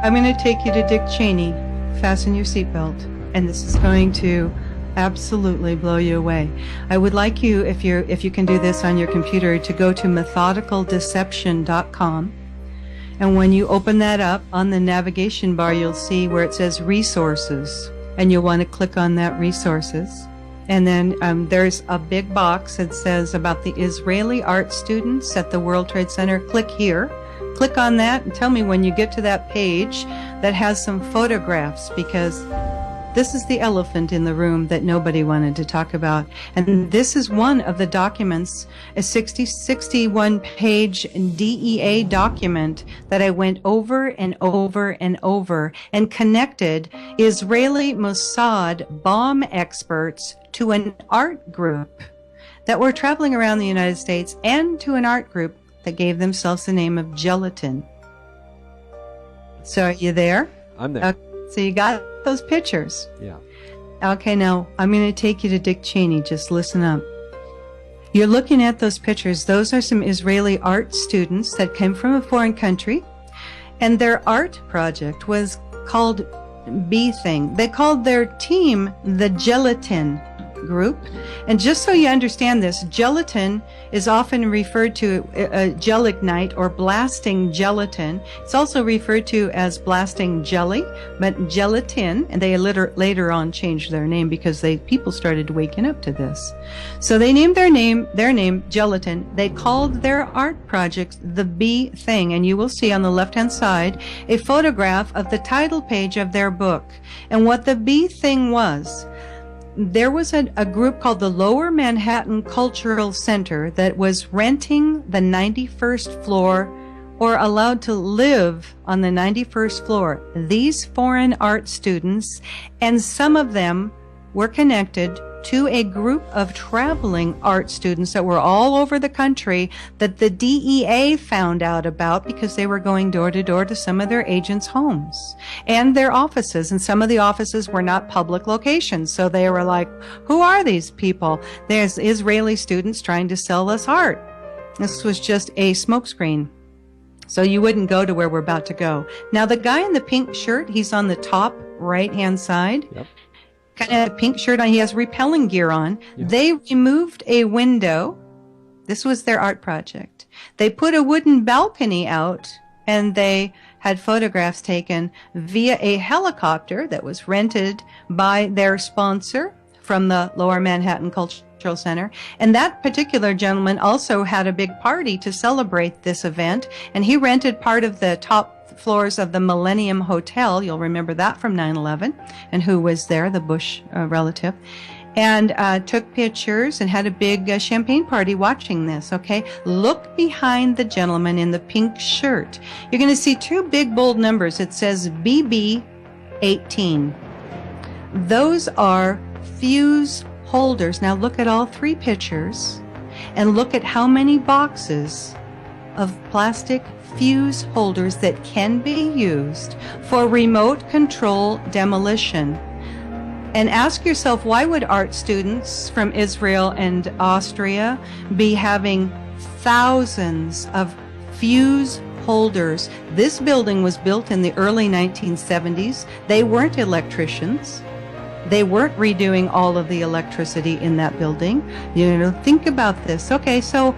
I'm going to take you to Dick Cheney. Fasten your seatbelt. And this is going to absolutely blow you away. I would like you, if you can do this on your computer, to go to methodicaldeception.com. And when you open that up, on the navigation bar, you'll see where it says resources. And you'll want to click on that resources. And then there's a big box that says about the Israeli art students at the World Trade Center. Click here. Click on that and tell me when you get to that page that has some photographs, because this is the elephant in the room that nobody wanted to talk about. And this is one of the documents, a 61-page DEA document that I went over and over and over and connected Israeli Mossad bomb experts to an art group that were traveling around the United States, and to an art group that gave themselves the name of Gelatin. So are you there? I'm there. Okay, so you got those pictures? Yeah. Okay, now I'm going to take you to Dick Cheney. Just listen up. You're looking at those pictures. Those are some Israeli art students that came from a foreign country, and their art project was called B Thing. They called their team the Gelatin Group. And just so you understand this, gelatin is often referred to gelignite or blasting gelatin. It's also referred to as blasting jelly, but gelatin, and they later on changed their name because people started waking up to this. So they named their name Gelatin. They called their art project the B Thing, and you will see on the left-hand side a photograph of the title page of their book. And what the B Thing was, there was a group called the Lower Manhattan Cultural Center that was renting the 91st floor, or allowed to live on the 91st floor. These foreign art students, and some of them were connected to a group of traveling art students that were all over the country that the DEA found out about because they were going door to door to some of their agents' homes and their offices. And some of the offices were not public locations. So they were like, who are these people? There's Israeli students trying to sell us art. This was just a smokescreen. So you wouldn't go to where we're about to go. Now, the guy in the pink shirt, he's on the top right-hand side. Yep. Kind of pink shirt on. He has repelling gear on. Yeah. They removed a window. This was their art project. They put a wooden balcony out, and they had photographs taken via a helicopter that was rented by their sponsor from the Lower Manhattan Cultural Center. And that particular gentleman also had a big party to celebrate this event, and he rented part of the top floors of the Millennium Hotel. You'll remember that from 9/11, and who was there, the Bush relative, and took pictures and had a big champagne party watching this. Okay, look behind the gentleman in the pink shirt. You're going to see two big bold numbers. It says BB18. Those are fuse holders. Now look at all three pictures and look at how many boxes of plastic fuse holders that can be used for remote control demolition. And ask yourself, why would art students from Israel and Austria be having thousands of fuse holders? This building was built in the early 1970s. They weren't electricians. They weren't redoing all of the electricity in that building. You know, think about this. Okay, so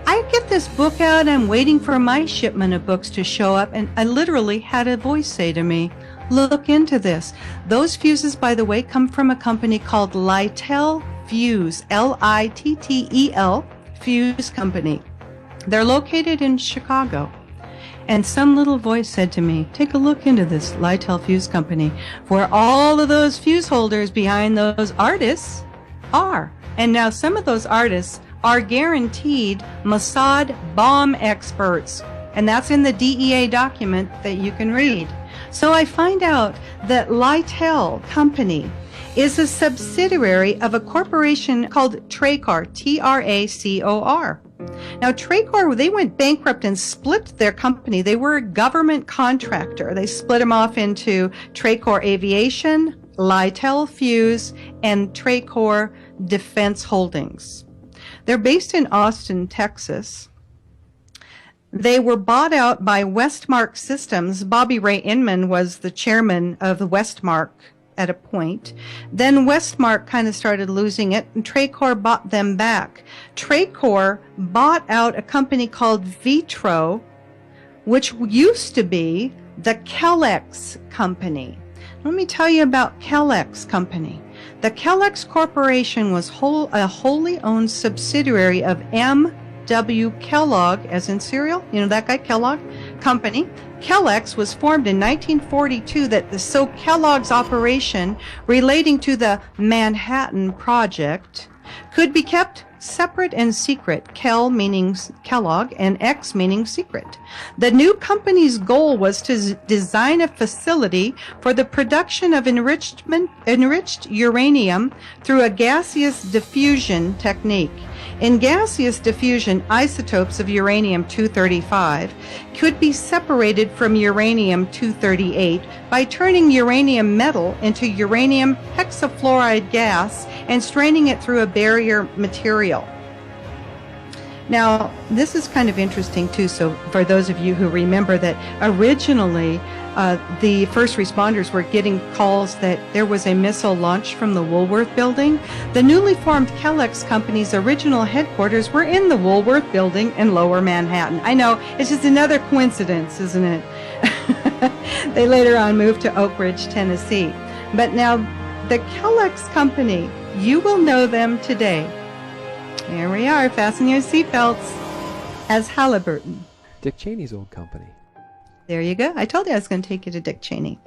I get this book out, I'm waiting for my shipment of books to show up, and I literally had a voice say to me, look into this. Those fuses, by the way, come from a company called Littel Fuse, Littel Fuse Company. They're located in Chicago. And some little voice said to me, take a look into this Littel Fuse Company, where all of those fuse holders behind those artists are. And now some of those artists are guaranteed Mossad bomb experts. And that's in the DEA document that you can read. So I find out that Littel Company is a subsidiary of a corporation called Tracor, Tracor. Now, Tracor, they went bankrupt and split their company. They were a government contractor. They split them off into Tracor Aviation, Littel Fuse, and Tracor Defense Holdings. They're based in Austin, Texas. They were bought out by Westmark Systems. Bobby Ray Inman was the chairman of the Westmark at a point. Then Westmark kind of started losing it, and Tracor bought them back. Tracor bought out a company called Vitro, which used to be the Kellex Company. Let me tell you about Kellex Company. The Kellex Corporation was a wholly owned subsidiary of M.W. Kellogg, as in cereal, you know that guy, Kellogg Company. Kellex was formed in 1942 so Kellogg's operation relating to the Manhattan Project could be kept separate and secret, Kel meaning Kellogg and X meaning secret. The new company's goal was to design a facility for the production of enriched uranium through a gaseous diffusion technique. In gaseous diffusion, isotopes of uranium-235 could be separated from uranium-238 by turning uranium metal into uranium hexafluoride gas and straining it through a barrier material. Now, this is kind of interesting too, so for those of you who remember that originally the first responders were getting calls that there was a missile launched from the Woolworth building. The newly formed Kellex Company's original headquarters were in the Woolworth building in Lower Manhattan. I know, it's just another coincidence, isn't it? They later on moved to Oak Ridge, Tennessee. But now, the Kellex Company, you will know them today. Here we are, fasten your seatbelts, as Halliburton. Dick Cheney's old company. There you go. I told you I was going to take you to Dick Cheney.